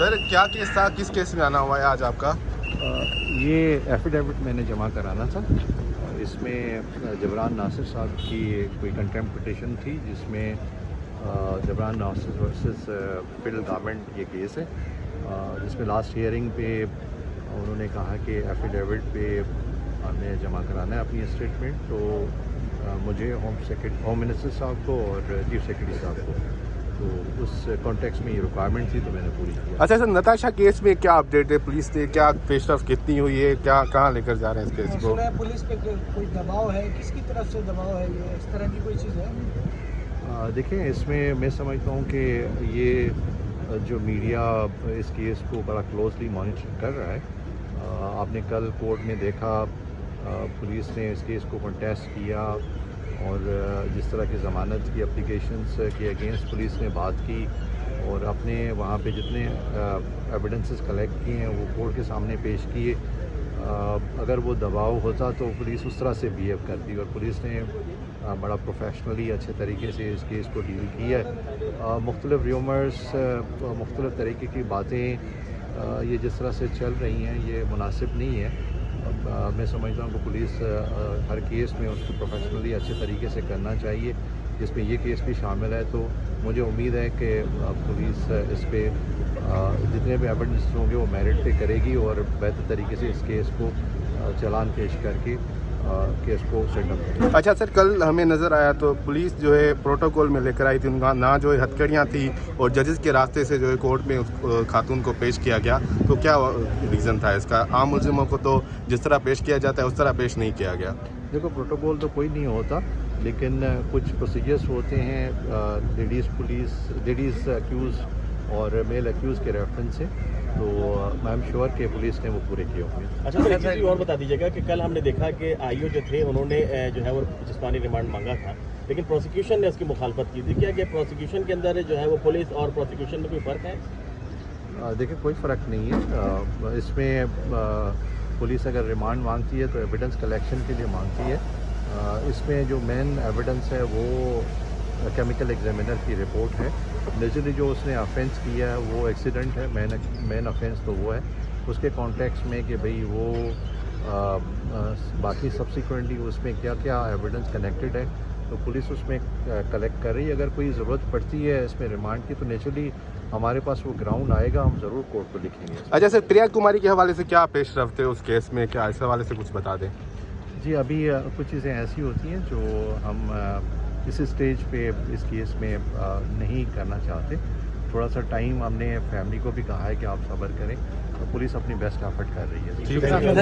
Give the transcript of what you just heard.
Sir क्या case था, किस केस में आना हुआ है आज आपका? ये एफिडेविट मैंने जमा कराना था। इसमें जबरान नासिर साहब की कोई कंटेम्प्ट पिटिशन थी जिसमें Jabran Nasir versus Phil garment ये केस है, जिसमें लास्ट हियरिंग पे उन्होंने कहा कि एफिडेविट पे हमें जमा कराना है अपनी स्टेटमेंट। तो मुझे होम मिनिस्टर साहब को और चीफ सेक्रेटरी साहब को, तो उस कॉन्टेक्स्ट में ये रिक्वायरमेंट थी तो मैंने पूरी की। अच्छा सर, नताशा केस में क्या अपडेट है? पुलिस ने क्या पेशरफ कितनी हुई है, क्या कहाँ लेकर जा रहे हैं इस केस को? पुलिस पे कोई दबाव है, किसकी तरफ से दबाव है, ये इस तरह की कोई चीज़ है? देखिए, इसमें मैं समझता हूँ कि ये जो मीडिया इस केस को बड़ा क्लोजली मॉनिटर कर रहा है। आपने कल कोर्ट में देखा, पुलिस ने इस केस को कंटेस्ट किया और जिस तरह की ज़मानत की एप्लीकेशंस के अगेंस्ट पुलिस ने बात की और अपने वहाँ पे जितने एविडेंसेस कलेक्ट किए हैं वो कोर्ट के सामने पेश किए। अगर वो दबाव होता तो पुलिस उस तरह से बिहेव करती, और पुलिस ने बड़ा प्रोफेशनली अच्छे तरीके से इस केस को डील किया है। मुख्तलिफ र्यूमर्स, मुख्तलिफ तरीके की बातें ये जिस तरह से चल रही हैं ये मुनासिब नहीं है। मैं समझता हूँ कि पुलिस हर केस में उसको प्रोफेशनली अच्छे तरीके से करना चाहिए, जिसमें ये केस भी शामिल है। तो मुझे उम्मीद है कि पुलिस इस पे जितने भी एविडेंस होंगे वो मेरिट पे करेगी और बेहतर तरीके से इस केस को चालान पेश करके केस को सेटल करेगी। अच्छा सर, कल हमें नज़र आया तो पुलिस जो है प्रोटोकॉल में लेकर आई थी, उनका ना जो है हथकड़ियाँ थी और जजेस के रास्ते से जो है कोर्ट में उस खातून को पेश किया गया। तो क्या रीज़न था इसका? आम मुल्ज़िमों को तो जिस तरह पेश किया जाता है उस तरह पेश नहीं किया गया। देखो, प्रोटोकॉल तो कोई नहीं होता, लेकिन कुछ प्रोसीजर्स होते हैं लेडीज़ एक्यूज़ और मेल एक्यूज़ के रेफरेंस से, तो आई एम श्योर कि पुलिस ने वो पूरे किए होंगे। अच्छा सर, एक चीज़ और बता दीजिएगा कि कल हमने देखा कि आईओ जो थे उन्होंने जो है वो जिस्मानी रिमांड मांगा था, लेकिन प्रोसिक्यूशन ने उसकी मुखालफत की थी। क्या प्रोसिक्यूशन के अंदर जो है वो पुलिस और प्रोसिक्यूशन में कोई फ़र्क है? देखिए, कोई फ़र्क नहीं है इसमें। पुलिस अगर रिमांड मांगती है तो एविडेंस कलेक्शन के लिए मांगती है। इसमें जो मेन एविडेंस है वो केमिकल एग्जामिनर की रिपोर्ट है। नेचुरली जो उसने ऑफेंस किया है वो एक्सीडेंट है, मेन ऑफेंस तो वो है। उसके कॉन्टेक्स्ट में कि भाई वो बाकी सब्सिक्वेंटली उसमें क्या क्या एविडेंस कनेक्टेड है तो पुलिस उसमें कलेक्ट कर रही है। अगर कोई ज़रूरत पड़ती है इसमें रिमांड की तो नेचुरली हमारे पास वो ग्राउंड आएगा, हम ज़रूर कोर्ट को लिखेंगे। अच्छा सर, प्रिया कुमारी के हवाले से क्या पेशरफ थे उस केस में, क्या इस हवाले से कुछ बता दें? जी, अभी कुछ चीज़ें ऐसी होती हैं जो हम इस स्टेज पे इस केस में नहीं करना चाहते। थोड़ा सा टाइम हमने फैमिली को भी कहा है कि आप सब्र करें, तो पुलिस अपनी बेस्ट एफर्ट कर रही है।